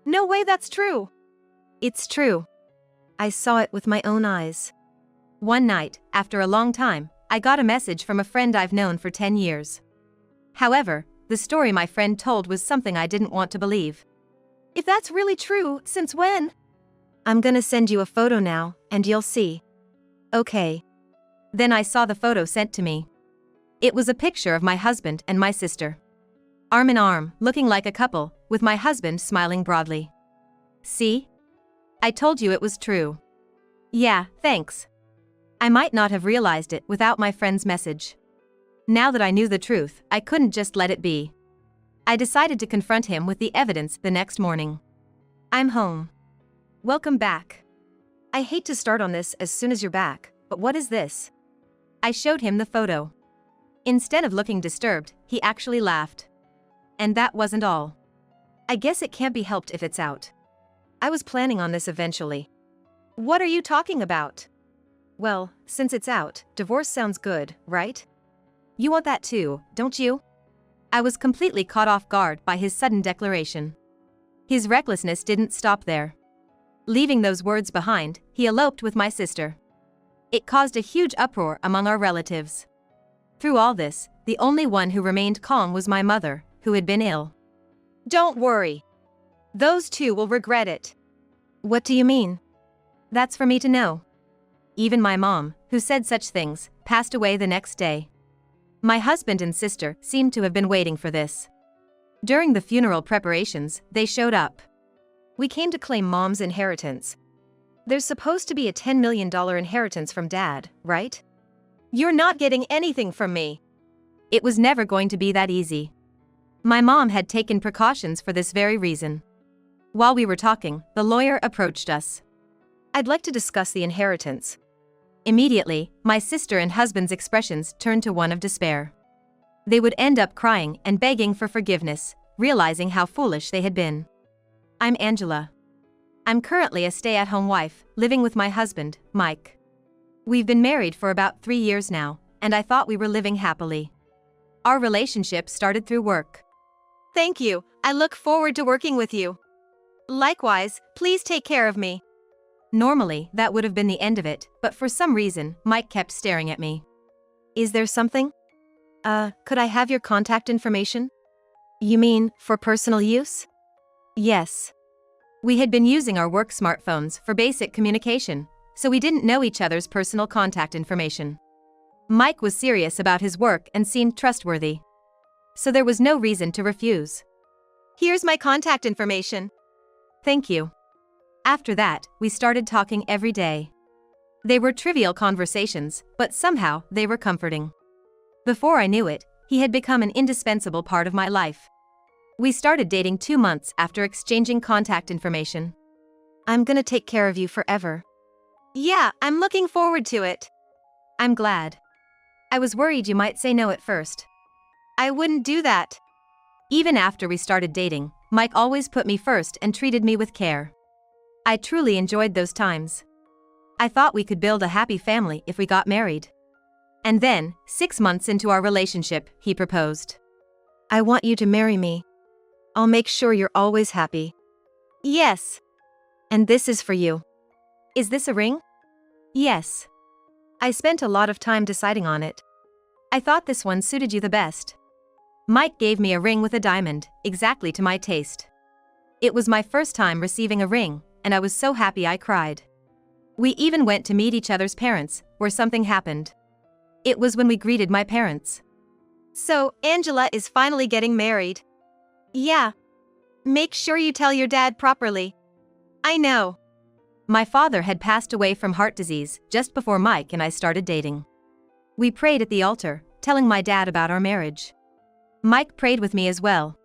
No way that's true. It's true. I saw it with my own eyes. One night, after a long time, I got a message from a friend I've known for 10 years. However, the story my friend told was something I didn't want to believe. If that's really true, since when? I'm gonna send you a photo now, and you'll see. Okay. Then I saw the photo sent to me. It was a picture of my husband and my sister. Arm in arm, looking like a couple, with my husband smiling broadly. See? I told you it was true. Yeah, thanks. I might not have realized it without my friend's message. Now that I knew the truth, I couldn't just let it be. I decided to confront him with the evidence the next morning. I'm home. Welcome back. I hate to start on this as soon as you're back, but what is this? I showed him the photo. Instead of looking disturbed, he actually laughed. And that wasn't all. I guess it can't be helped if it's out. I was planning on this eventually. What are you talking about? Well, since it's out, divorce sounds good, right? You want that too, don't you? I was completely caught off guard by his sudden declaration. His recklessness didn't stop there. Leaving those words behind, he eloped with my sister. It caused a huge uproar among our relatives. Through all this, the only one who remained calm was my mother, who had been ill. Don't worry. Those two will regret it. What do you mean? That's for me to know. Even my mom, who said such things, passed away the next day. My husband and sister seemed to have been waiting for this. During the funeral preparations, they showed up. We came to claim Mom's inheritance. There's supposed to be a $10 million inheritance from Dad, right? You're not getting anything from me. It was never going to be that easy. My mom had taken precautions for this very reason. While we were talking, the lawyer approached us. I'd like to discuss the inheritance. Immediately, my sister and husband's expressions turned to one of despair. They would end up crying and begging for forgiveness, realizing how foolish they had been. I'm Angela. I'm currently a stay-at-home wife, living with my husband, Mike. We've been married for about 3 years now, and I thought we were living happily. Our relationship started through work. Thank you, I look forward to working with you. Likewise, please take care of me. Normally, that would have been the end of it, but for some reason, Mike kept staring at me. Is there something? Could I have your contact information? You mean, for personal use? Yes. We had been using our work smartphones for basic communication, so we didn't know each other's personal contact information. Mike was serious about his work and seemed trustworthy. So there was no reason to refuse. Here's my contact information. Thank you. After that, we started talking every day. They were trivial conversations, but somehow they were comforting. Before I knew it, he had become an indispensable part of my life. We started dating 2 months after exchanging contact information. I'm gonna take care of you forever. Yeah, I'm looking forward to it. I'm glad. I was worried you might say no at first. I wouldn't do that. Even after we started dating, Mike always put me first and treated me with care. I truly enjoyed those times. I thought we could build a happy family if we got married. And then, 6 months into our relationship, he proposed. I want you to marry me. I'll make sure you're always happy. Yes. And this is for you. Is this a ring? Yes. I spent a lot of time deciding on it. I thought this one suited you the best. Mike gave me a ring with a diamond, exactly to my taste. It was my first time receiving a ring, and I was so happy I cried. We even went to meet each other's parents, where something happened. It was when we greeted my parents. So, Angela is finally getting married. Yeah. Make sure you tell your dad properly. I know. My father had passed away from heart disease just before Mike and I started dating. We prayed at the altar, telling my dad about our marriage. Mike prayed with me as well.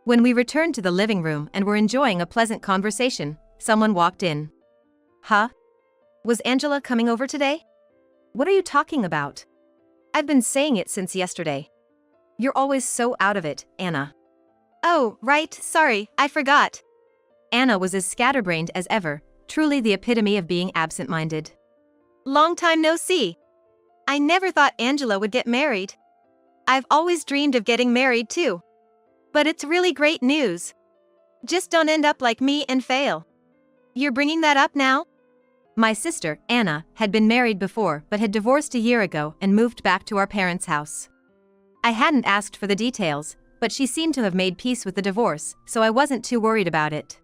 When we returned to the living room and were enjoying a pleasant conversation, someone walked in. Huh? Was Angela coming over today? What are you talking about? I've been saying it since yesterday. You're always so out of it, Anna. Oh, right, sorry, I forgot. Anna was as scatterbrained as ever, truly the epitome of being absent-minded. Long time no see. I never thought Angela would get married. I've always dreamed of getting married too. But it's really great news. Just don't end up like me and fail. You're bringing that up now? My sister, Anna, had been married before but had divorced a year ago and moved back to our parents' house. I hadn't asked for the details, but she seemed to have made peace with the divorce, so I wasn't too worried about it.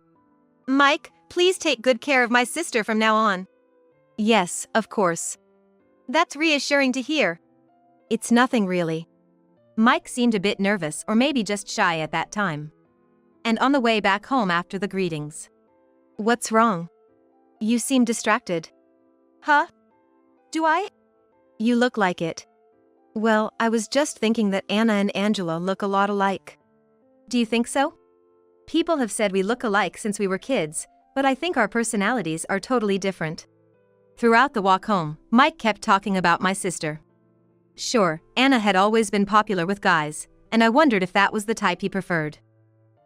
Mike, please take good care of my sister from now on. Yes, of course. That's reassuring to hear. It's nothing really. Mike seemed a bit nervous or maybe just shy at that time. And on the way back home after the greetings. What's wrong? You seem distracted. Huh? Do I? You look like it. Well, I was just thinking that Anna and Angela look a lot alike. Do you think so? People have said we look alike since we were kids, but I think our personalities are totally different. Throughout the walk home, Mike kept talking about my sister. Sure, Anna had always been popular with guys, and I wondered if that was the type he preferred.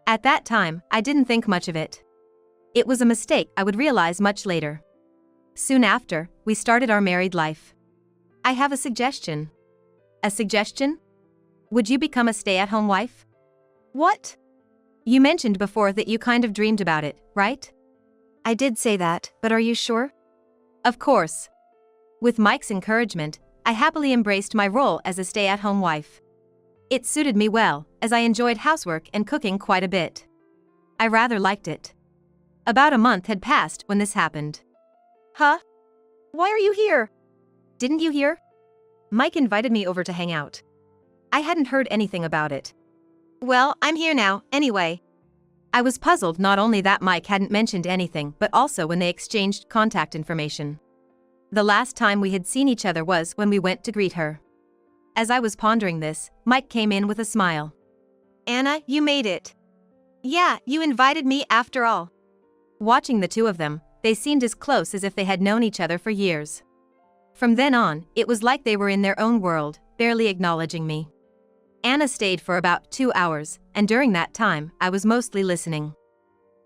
At that time, I didn't think much of it. It was a mistake I would realize much later. Soon after, we started our married life. I have a suggestion. A suggestion? Would you become a stay-at-home wife? What? You mentioned before that you kind of dreamed about it, right? I did say that, but are you sure? Of course. With Mike's encouragement, I happily embraced my role as a stay-at-home wife. It suited me well, as I enjoyed housework and cooking quite a bit. I rather liked it. About a month had passed when this happened. Huh? Why are you here? Didn't you hear? Mike invited me over to hang out. I hadn't heard anything about it. Well, I'm here now, anyway. I was puzzled not only that Mike hadn't mentioned anything but also when they exchanged contact information. The last time we had seen each other was when we went to greet her. As I was pondering this, Mike came in with a smile. Anna, you made it. Yeah, you invited me after all. Watching the two of them, they seemed as close as if they had known each other for years. From then on, it was like they were in their own world, barely acknowledging me. Anna stayed for about 2 hours, and during that time, I was mostly listening.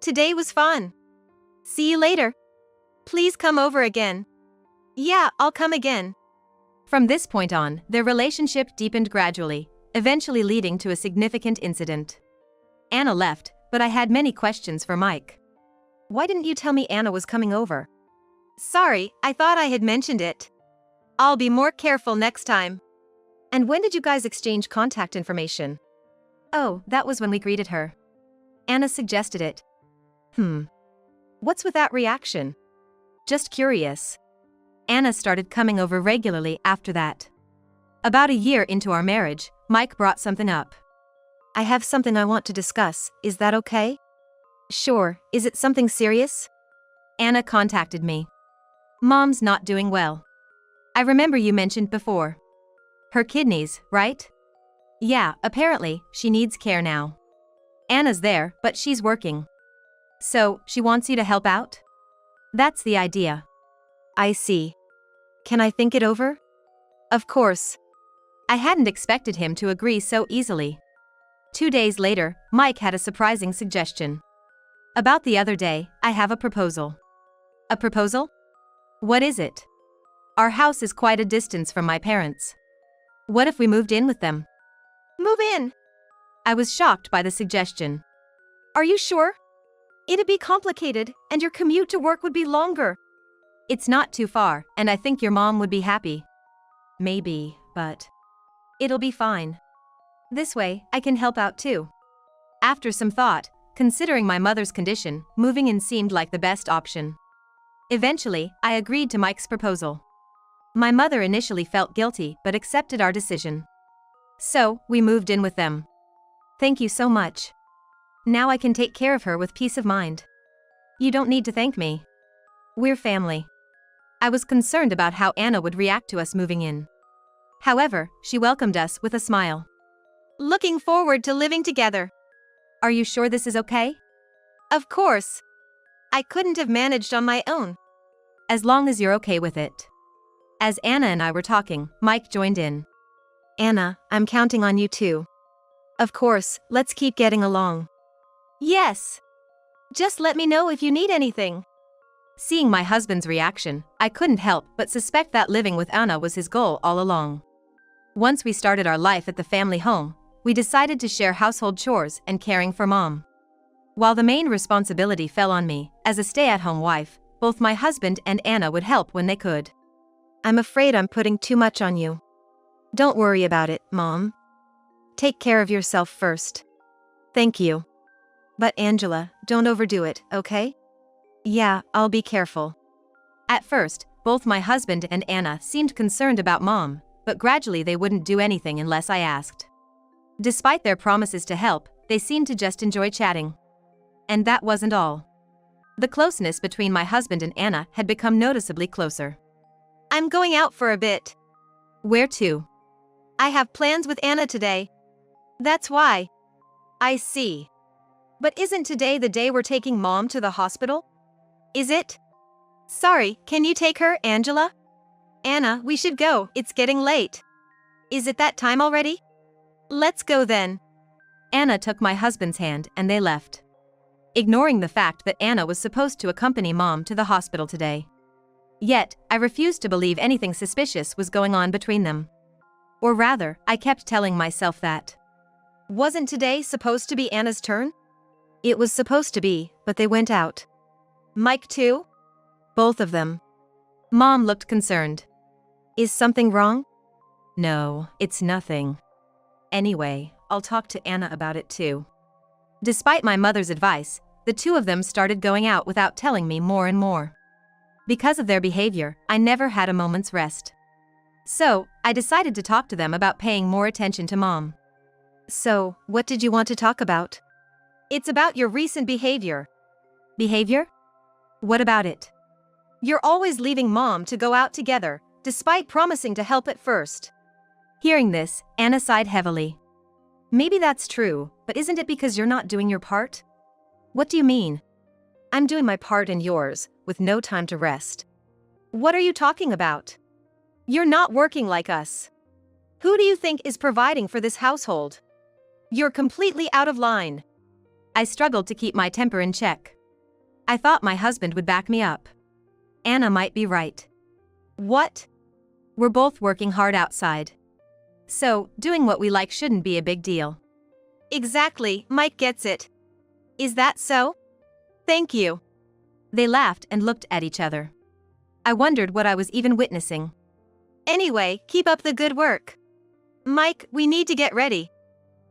Today was fun. See you later. Please come over again. Yeah, I'll come again. From this point on, their relationship deepened gradually, eventually leading to a significant incident. Anna left, but I had many questions for Mike. Why didn't you tell me Anna was coming over? Sorry, I thought I had mentioned it. I'll be more careful next time. And when did you guys exchange contact information? Oh, that was when we greeted her. Anna suggested it. What's with that reaction? Just curious. Anna started coming over regularly after that. About a year into our marriage, Mike brought something up. I have something I want to discuss, is that okay? Sure, is it something serious? Anna contacted me. Mom's not doing well. I remember you mentioned before. Her kidneys, right? Yeah, apparently, she needs care now. Anna's there, but she's working. So, she wants you to help out? That's the idea. I see. Can I think it over? Of course. I hadn't expected him to agree so easily. 2 days later, Mike had a surprising suggestion. About the other day, I have a proposal. A proposal? What is it? Our house is quite a distance from my parents. What if we moved in with them? Move in? I was shocked by the suggestion. Are you sure? It'd be complicated, and your commute to work would be longer. It's not too far, and I think your mom would be happy. Maybe, but it'll be fine. This way, I can help out too. After some thought, considering my mother's condition, moving in seemed like the best option. Eventually, I agreed to Mike's proposal. My mother initially felt guilty but accepted our decision. So, we moved in with them. Thank you so much. Now I can take care of her with peace of mind. You don't need to thank me. We're family. I was concerned about how Anna would react to us moving in. However, she welcomed us with a smile. Looking forward to living together. Are you sure this is okay? Of course. I couldn't have managed on my own. As long as you're okay with it. As Anna and I were talking, Mike joined in. Anna, I'm counting on you too. Of course, let's keep getting along. Yes. Just let me know if you need anything. Seeing my husband's reaction, I couldn't help but suspect that living with Anna was his goal all along. Once we started our life at the family home, we decided to share household chores and caring for Mom. While the main responsibility fell on me, as a stay-at-home wife, both my husband and Anna would help when they could. I'm afraid I'm putting too much on you. Don't worry about it, Mom. Take care of yourself first. Thank you. But Angela, don't overdo it, okay? Yeah, I'll be careful. At first, both my husband and Anna seemed concerned about Mom, but gradually they wouldn't do anything unless I asked. Despite their promises to help, they seemed to just enjoy chatting. And that wasn't all. The closeness between my husband and Anna had become noticeably closer. I'm going out for a bit. Where to? I have plans with Anna today. That's why. I see. But isn't today the day we're taking Mom to the hospital? Is it? Sorry, can you take her, Angela? Anna, we should go, it's getting late. Is it that time already? Let's go then. Anna took my husband's hand and they left, ignoring the fact that Anna was supposed to accompany Mom to the hospital today. Yet, I refused to believe anything suspicious was going on between them. Or rather, I kept telling myself that. Wasn't today supposed to be Anna's turn? It was supposed to be, but they went out. Mike too? Both of them. Mom looked concerned. Is something wrong? No, it's nothing. Anyway, I'll talk to Anna about it too. Despite my mother's advice, the two of them started going out without telling me more and more. Because of their behavior, I never had a moment's rest. So, I decided to talk to them about paying more attention to Mom. So, what did you want to talk about? It's about your recent behavior. Behavior? What about it? You're always leaving Mom to go out together, despite promising to help at first. Hearing this, Anna sighed heavily. Maybe that's true, but isn't it because you're not doing your part? What do you mean? I'm doing my part and yours, with no time to rest. What are you talking about? You're not working like us. Who do you think is providing for this household? You're completely out of line. I struggled to keep my temper in check. I thought my husband would back me up. Anna might be right. What? We're both working hard outside. So, doing what we like shouldn't be a big deal. Exactly, Mike gets it. Is that so? Thank you. They laughed and looked at each other. I wondered what I was even witnessing. Anyway, keep up the good work. Mike, we need to get ready.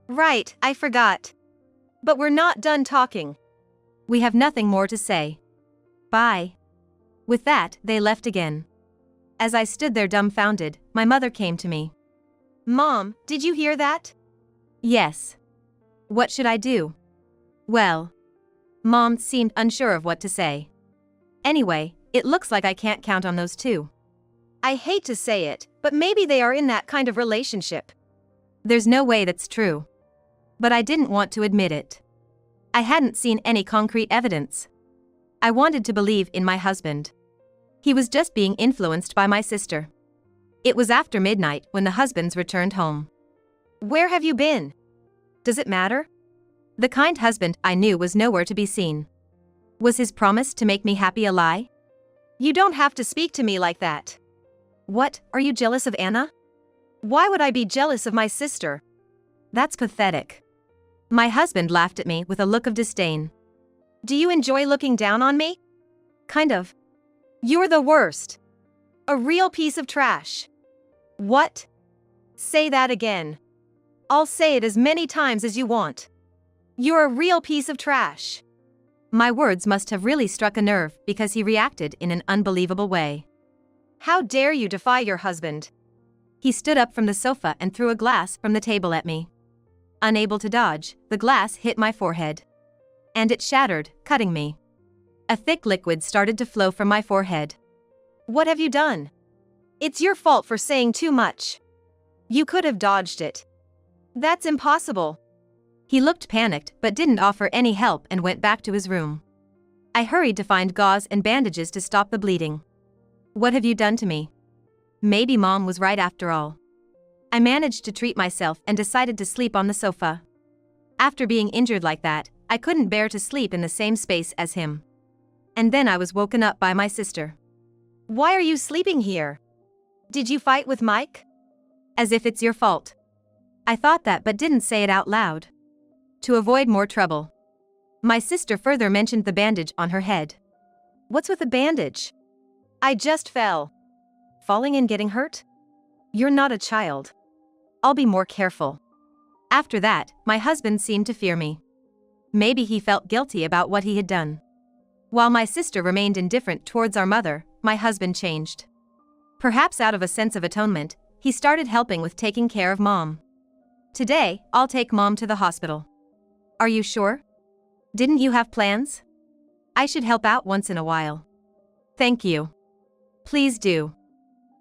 Right, I forgot. But we're not done talking. We have nothing more to say. Bye. With that, they left again. As I stood there dumbfounded, my mother came to me. Mom, did you hear that? Yes. What should I do? Well. Mom seemed unsure of what to say. Anyway, it looks like I can't count on those two. I hate to say it, but maybe they are in that kind of relationship. There's no way that's true. But I didn't want to admit it. I hadn't seen any concrete evidence. I wanted to believe in my husband. He was just being influenced by my sister. It was after midnight when the husbands returned home. Where have you been? Does it matter? The kind husband I knew was nowhere to be seen. Was his promise to make me happy a lie? You don't have to speak to me like that. What, are you jealous of Anna? Why would I be jealous of my sister? That's pathetic. My husband laughed at me with a look of disdain. Do you enjoy looking down on me? Kind of. You're the worst. A real piece of trash. What? Say that again. I'll say it as many times as you want. You're a real piece of trash. My words must have really struck a nerve because he reacted in an unbelievable way. How dare you defy your husband? He stood up from the sofa and threw a glass from the table at me. Unable to dodge, the glass hit my forehead. And it shattered, cutting me. A thick liquid started to flow from my forehead. What have you done? It's your fault for saying too much. You could have dodged it. That's impossible. He looked panicked but didn't offer any help and went back to his room. I hurried to find gauze and bandages to stop the bleeding. What have you done to me? Maybe Mom was right after all. I managed to treat myself and decided to sleep on the sofa. After being injured like that, I couldn't bear to sleep in the same space as him. And then I was woken up by my sister. Why are you sleeping here? Did you fight with Mike? As if it's your fault. I thought that but didn't say it out loud. To avoid more trouble. My sister further mentioned the bandage on her head. What's with the bandage? I just fell. Falling and getting hurt? You're not a child. I'll be more careful. After that, my husband seemed to fear me. Maybe he felt guilty about what he had done. While my sister remained indifferent towards our mother, my husband changed. Perhaps out of a sense of atonement, he started helping with taking care of Mom. Today, I'll take Mom to the hospital. Are you sure? Didn't you have plans? I should help out once in a while. Thank you. Please do.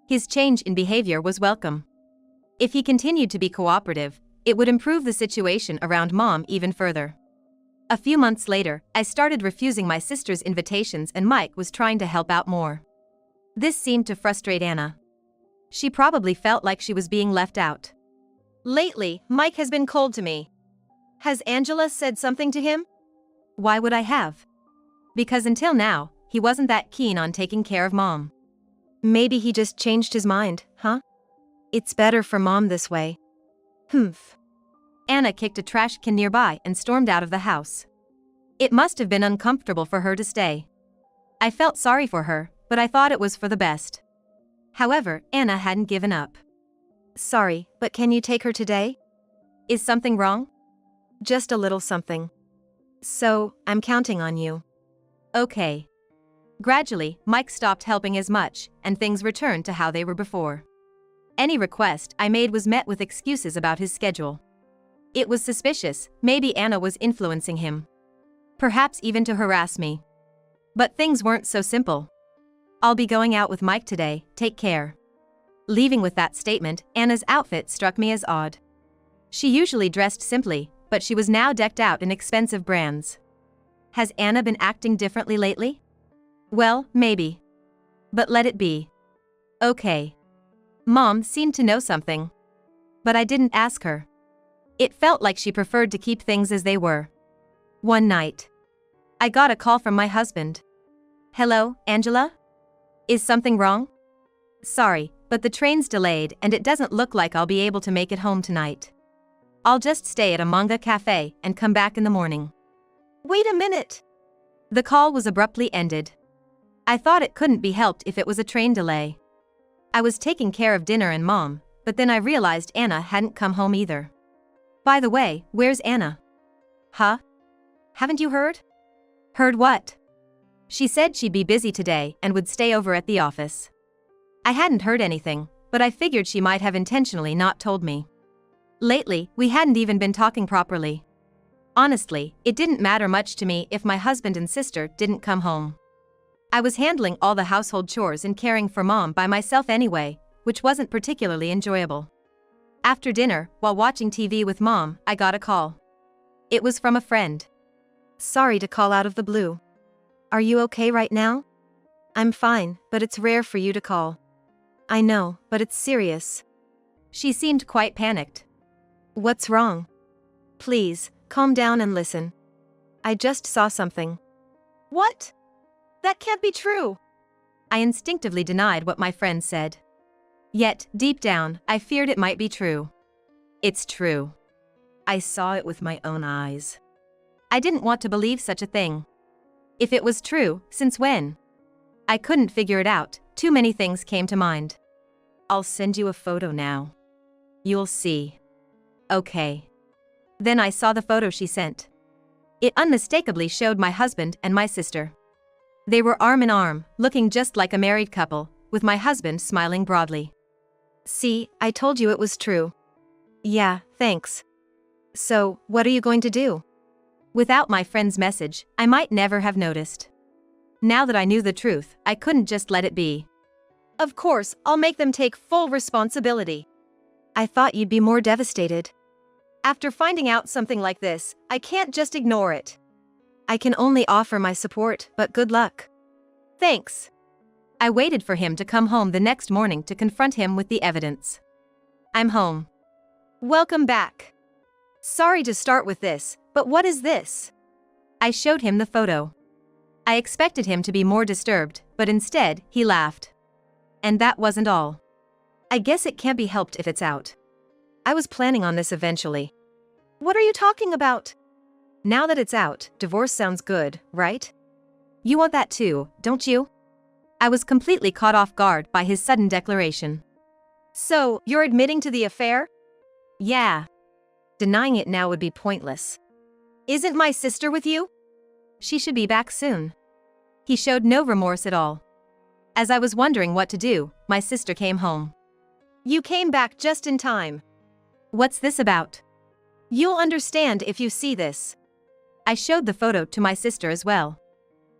His change in behavior was welcome. If he continued to be cooperative, it would improve the situation around Mom even further. A few months later, I started refusing my sister's invitations and Mike was trying to help out more. This seemed to frustrate Anna. She probably felt like she was being left out. Lately, Mike has been cold to me. Has Angela said something to him? Why would I have? Because until now, he wasn't that keen on taking care of Mom. Maybe he just changed his mind, huh? It's better for Mom this way. Humph. Anna kicked a trash can nearby and stormed out of the house. It must have been uncomfortable for her to stay. I felt sorry for her, but I thought it was for the best. However, Anna hadn't given up. Sorry, but can you take her today? Is something wrong? Just a little something. So, I'm counting on you. Okay. Gradually, Mike stopped helping as much, and things returned to how they were before. Any request I made was met with excuses about his schedule. It was suspicious, maybe Anna was influencing him. Perhaps even to harass me. But things weren't so simple. I'll be going out with Mike today, take care. Leaving with that statement, Anna's outfit struck me as odd. She usually dressed simply, but she was now decked out in expensive brands. Has Anna been acting differently lately? Well, maybe. But let it be. Okay. Mom seemed to know something. But I didn't ask her. It felt like she preferred to keep things as they were. One night, I got a call from my husband. Hello, Angela? Is something wrong? Sorry, but the train's delayed and it doesn't look like I'll be able to make it home tonight. I'll just stay at a manga cafe and come back in the morning. Wait a minute! The call was abruptly ended. I thought it couldn't be helped if it was a train delay. I was taking care of dinner and Mom, but then I realized Anna hadn't come home either. By the way, where's Anna? Huh? Haven't you heard? Heard what? She said she'd be busy today and would stay over at the office. I hadn't heard anything, but I figured she might have intentionally not told me. Lately, we hadn't even been talking properly. Honestly, it didn't matter much to me if my husband and sister didn't come home. I was handling all the household chores and caring for Mom by myself anyway, which wasn't particularly enjoyable. After dinner, while watching TV with Mom, I got a call. It was from a friend. Sorry to call out of the blue. Are you okay right now? I'm fine, but it's rare for you to call. I know, but it's serious. She seemed quite panicked. What's wrong? Please, calm down and listen. I just saw something. What? That can't be true. I instinctively denied what my friend said. Yet, deep down, I feared it might be true. It's true. I saw it with my own eyes. I didn't want to believe such a thing. If it was true, since when? I couldn't figure it out, too many things came to mind. I'll send you a photo now. You'll see. Okay. Then I saw the photo she sent. It unmistakably showed my husband and my sister. They were arm in arm, looking just like a married couple, with my husband smiling broadly. See, I told you it was true. Yeah, thanks. So, what are you going to do? Without my friend's message, I might never have noticed. Now that I knew the truth, I couldn't just let it be. Of course, I'll make them take full responsibility. I thought you'd be more devastated. After finding out something like this, I can't just ignore it. I can only offer my support, but good luck. Thanks. I waited for him to come home the next morning to confront him with the evidence. I'm home. Welcome back. Sorry to start with this, but what is this? I showed him the photo. I expected him to be more disturbed, but instead, he laughed. And that wasn't all. I guess it can't be helped if it's out. I was planning on this eventually. What are you talking about? Now that it's out, divorce sounds good, right? You want that too, don't you? I was completely caught off guard by his sudden declaration. So, you're admitting to the affair? Yeah. Denying it now would be pointless. Isn't my sister with you? She should be back soon. He showed no remorse at all. As I was wondering what to do, my sister came home. You came back just in time. What's this about? You'll understand if you see this. I showed the photo to my sister as well.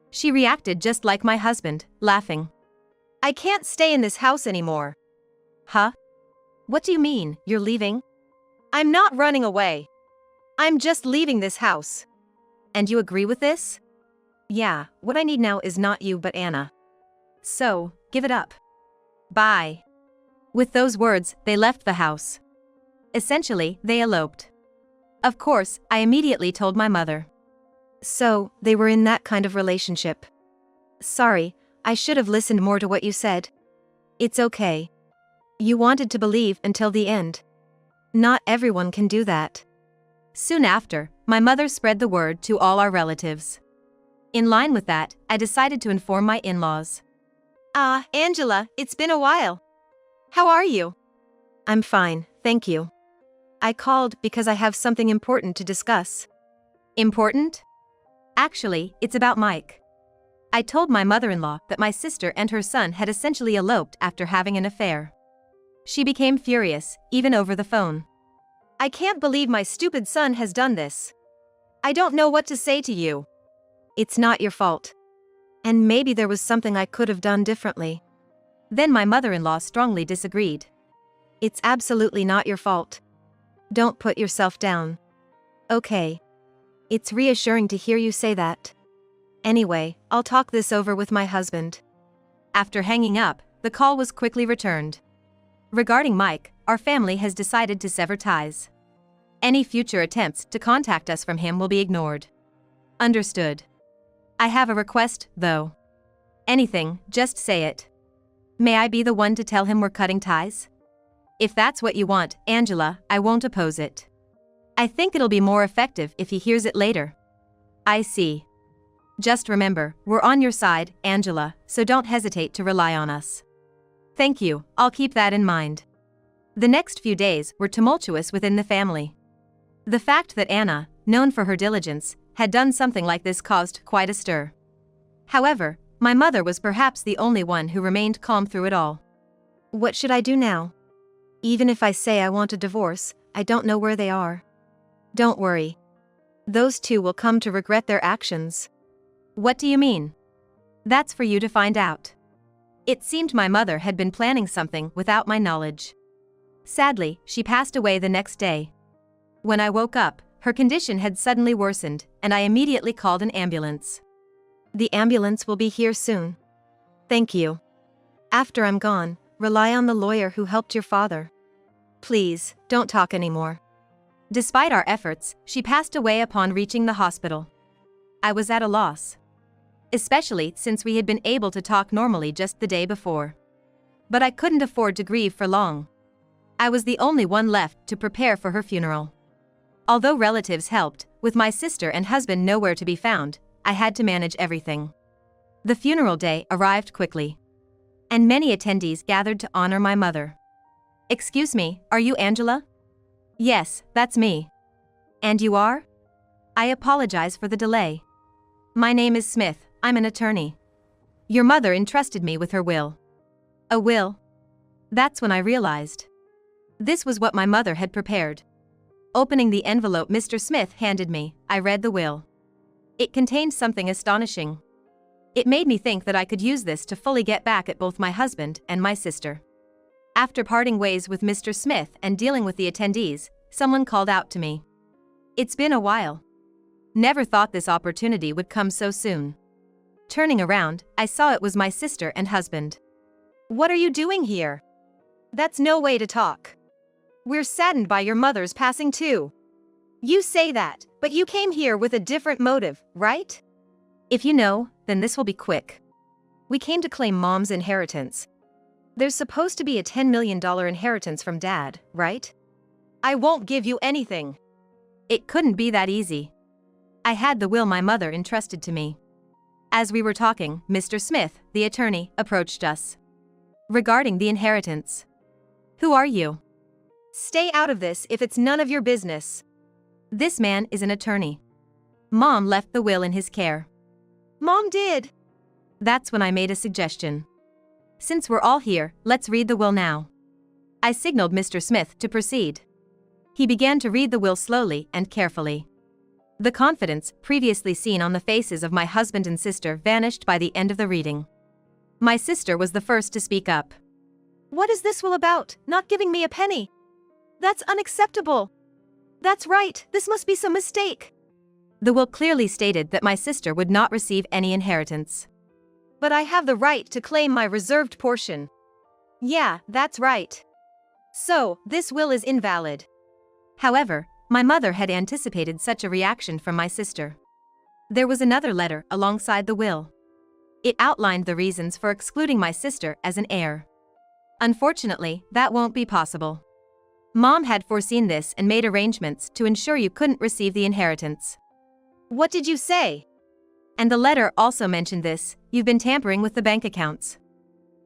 She reacted just like my husband, laughing. I can't stay in this house anymore. Huh? What do you mean, you're leaving? I'm not running away. I'm just leaving this house. And you agree with this? Yeah, what I need now is not you but Anna. So, give it up. Bye. With those words, they left the house. Essentially, they eloped. Of course, I immediately told my mother. So, they were in that kind of relationship. Sorry, I should have listened more to what you said. It's okay. You wanted to believe until the end. Not everyone can do that. Soon after, my mother spread the word to all our relatives. In line with that, I decided to inform my in-laws. Angela, it's been a while. How are you? I'm fine, thank you. I called because I have something important to discuss. Important? Actually, it's about Mike. I told my mother-in-law that my sister and her son had essentially eloped after having an affair. She became furious, even over the phone. I can't believe my stupid son has done this. I don't know what to say to you. It's not your fault. And maybe there was something I could have done differently. Then my mother-in-law strongly disagreed. It's absolutely not your fault. Don't put yourself down. Okay. It's reassuring to hear you say that. Anyway, I'll talk this over with my husband. After hanging up, the call was quickly returned. Regarding Mike, our family has decided to sever ties. Any future attempts to contact us from him will be ignored. Understood. I have a request, though. Anything, just say it. May I be the one to tell him we're cutting ties? If that's what you want, Angela, I won't oppose it. I think it'll be more effective if he hears it later. I see. Just remember, we're on your side, Angela, so don't hesitate to rely on us. Thank you, I'll keep that in mind. The next few days were tumultuous within the family. The fact that Anna, known for her diligence, had done something like this caused quite a stir. However, my mother was perhaps the only one who remained calm through it all. What should I do now? Even if I say I want a divorce, I don't know where they are. Don't worry. Those two will come to regret their actions. What do you mean? That's for you to find out. It seemed my mother had been planning something without my knowledge. Sadly, she passed away the next day. When I woke up, her condition had suddenly worsened, and I immediately called an ambulance. The ambulance will be here soon. Thank you. After I'm gone, rely on the lawyer who helped your father. Please, don't talk anymore. Despite our efforts, she passed away upon reaching the hospital. I was at a loss. Especially since we had been able to talk normally just the day before. But I couldn't afford to grieve for long. I was the only one left to prepare for her funeral. Although relatives helped, with my sister and husband nowhere to be found, I had to manage everything. The funeral day arrived quickly. And many attendees gathered to honor my mother. Excuse me, are you Angela? Yes, that's me. And you are? I apologize for the delay. My name is Smith, I'm an attorney. Your mother entrusted me with her will. A will? That's when I realized. This was what my mother had prepared. Opening the envelope Mr. Smith handed me, I read the will. It contained something astonishing. It made me think that I could use this to fully get back at both my husband and my sister. After parting ways with Mr. Smith and dealing with the attendees, someone called out to me. It's been a while. Never thought this opportunity would come so soon. Turning around, I saw it was my sister and husband. What are you doing here? That's no way to talk. We're saddened by your mother's passing too. You say that, but you came here with a different motive, right? If you know, then this will be quick. We came to claim Mom's inheritance. There's supposed to be a $10 million inheritance from Dad, right? I won't give you anything. It couldn't be that easy. I had the will my mother entrusted to me. As we were talking, Mr. Smith, the attorney, approached us. Regarding the inheritance. Who are you? Stay out of this if it's none of your business. This man is an attorney. Mom left the will in his care. Mom did. That's when I made a suggestion. Since we're all here, let's read the will now. I signaled Mr. Smith to proceed. He began to read the will slowly and carefully. The confidence previously seen on the faces of my husband and sister vanished by the end of the reading. My sister was the first to speak up. What is this will about, not giving me a penny? That's unacceptable. That's right, this must be some mistake. The will clearly stated that my sister would not receive any inheritance. But I have the right to claim my reserved portion. Yeah, that's right. So, this will is invalid. However, my mother had anticipated such a reaction from my sister. There was another letter alongside the will. It outlined the reasons for excluding my sister as an heir. Unfortunately, that won't be possible. Mom had foreseen this and made arrangements to ensure you couldn't receive the inheritance. What did you say? And the letter also mentioned this: you've been tampering with the bank accounts.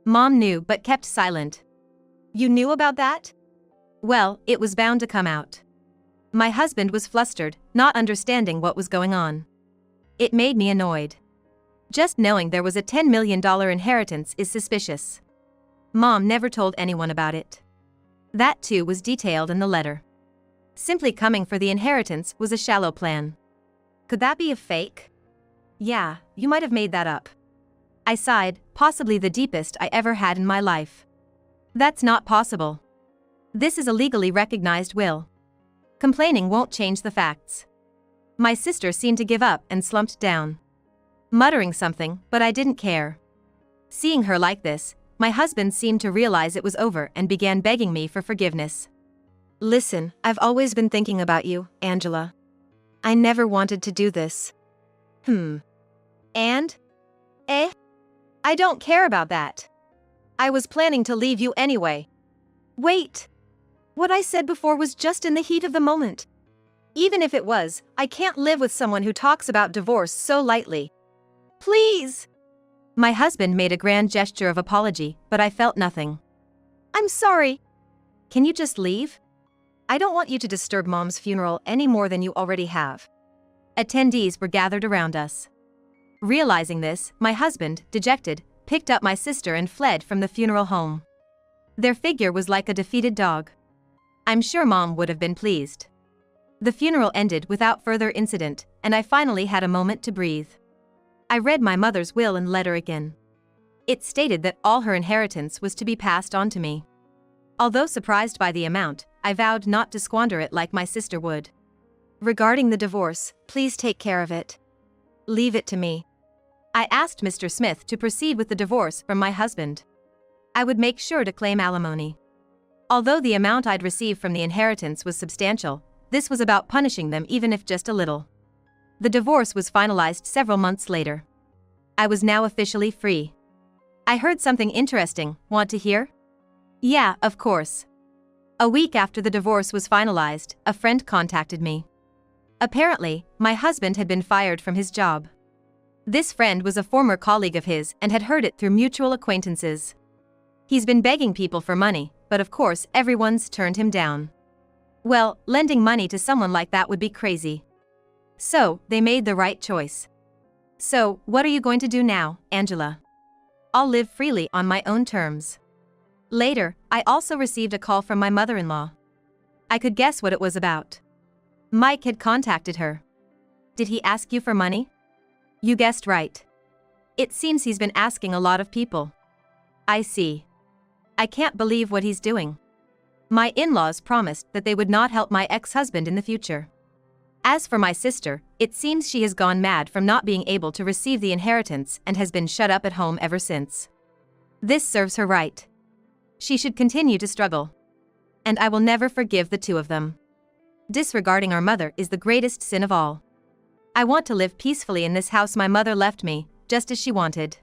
Mom knew but kept silent. You knew about that? Well, it was bound to come out. My husband was flustered, not understanding what was going on. It made me annoyed. Just knowing there was a $10 million inheritance is suspicious. Mom never told anyone about it. That too was detailed in the letter. Simply coming for the inheritance was a shallow plan. Could that be a fake? Yeah, you might have made that up. I sighed, possibly the deepest I ever had in my life. That's not possible. This is a legally recognized will. Complaining won't change the facts. My sister seemed to give up and slumped down, muttering something, but I didn't care. Seeing her like this, my husband seemed to realize it was over and began begging me for forgiveness. Listen, I've always been thinking about you, Angela. I never wanted to do this. And? I don't care about that. I was planning to leave you anyway. Wait. What I said before was just in the heat of the moment. Even if it was, I can't live with someone who talks about divorce so lightly. Please! My husband made a grand gesture of apology, but I felt nothing. I'm sorry. Can you just leave? I don't want you to disturb Mom's funeral any more than you already have. Attendees were gathered around us. Realizing this, my husband, dejected, picked up my sister and fled from the funeral home. Their figure was like a defeated dog. I'm sure Mom would have been pleased. The funeral ended without further incident, and I finally had a moment to breathe. I read my mother's will and letter again. It stated that all her inheritance was to be passed on to me. Although surprised by the amount, I vowed not to squander it like my sister would. Regarding the divorce, please take care of it. Leave it to me. I asked Mr. Smith to proceed with the divorce from my husband. I would make sure to claim alimony. Although the amount I'd receive from the inheritance was substantial, this was about punishing them even if just a little. The divorce was finalized several months later. I was now officially free. I heard something interesting, want to hear? Yeah, of course. A week after the divorce was finalized, a friend contacted me. Apparently, my husband had been fired from his job. This friend was a former colleague of his and had heard it through mutual acquaintances. He's been begging people for money, but of course everyone's turned him down. Well, lending money to someone like that would be crazy. So, they made the right choice. So, what are you going to do now, Angela? I'll live freely on my own terms. Later, I also received a call from my mother-in-law. I could guess what it was about. Mike had contacted her. Did he ask you for money? You guessed right. It seems he's been asking a lot of people. I see. I can't believe what he's doing. My in-laws promised that they would not help my ex-husband in the future. As for my sister, it seems she has gone mad from not being able to receive the inheritance and has been shut up at home ever since. This serves her right. She should continue to struggle. And I will never forgive the two of them. Disregarding our mother is the greatest sin of all. I want to live peacefully in this house my mother left me, just as she wanted.